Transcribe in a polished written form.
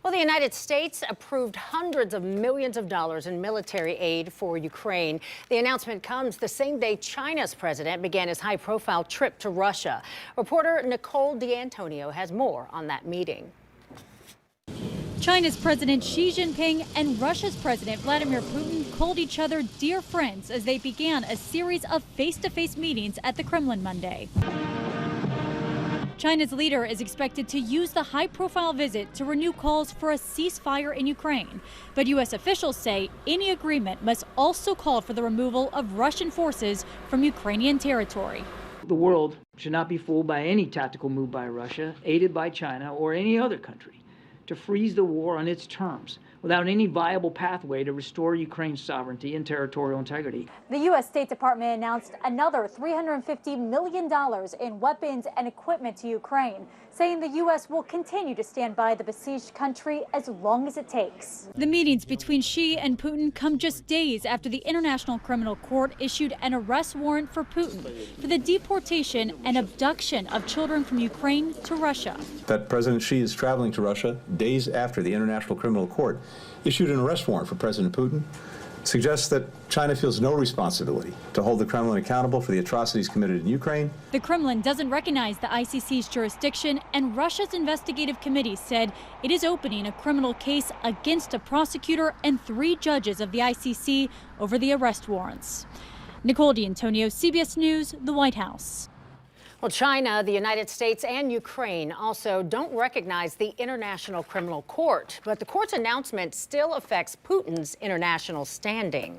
Well, the United States approved hundreds of millions of dollars in military aid for Ukraine. The announcement comes the same day China's president began his high-profile trip to Russia. Reporter Nicole D'Antonio has more on that meeting. China's President Xi Jinping and Russia's President Vladimir Putin called each other dear friends as they began a series of face-to-face meetings at the Kremlin Monday. China's leader is expected to use the high-profile visit to renew calls for a ceasefire in Ukraine. But U.S. officials say any agreement must also call for the removal of Russian forces from Ukrainian territory. The world should not be fooled by any tactical move by Russia, aided by China or any other country, to freeze the war on its terms without any viable pathway to restore Ukraine's sovereignty and territorial integrity. The U.S. State Department announced another $350 million in weapons and equipment to Ukraine, saying the U.S. will continue to stand by the besieged country as long as it takes. The meetings between Xi and Putin come just days after the International Criminal Court issued an arrest warrant for Putin for the deportation and abduction of children from Ukraine to Russia. That President Xi is traveling to Russia days after the International Criminal Court issued an arrest warrant for President Putin suggests that China feels no responsibility to hold the Kremlin accountable for the atrocities committed in Ukraine. The Kremlin doesn't recognize the ICC's jurisdiction, and Russia's investigative committee said it is opening a criminal case against a prosecutor and 3 judges of the ICC over the arrest warrants. Nicole D'Antonio, CBS News, the White House. Well, China, the United States, and Ukraine also don't recognize the International Criminal Court, but the court's announcement still affects Putin's international standing.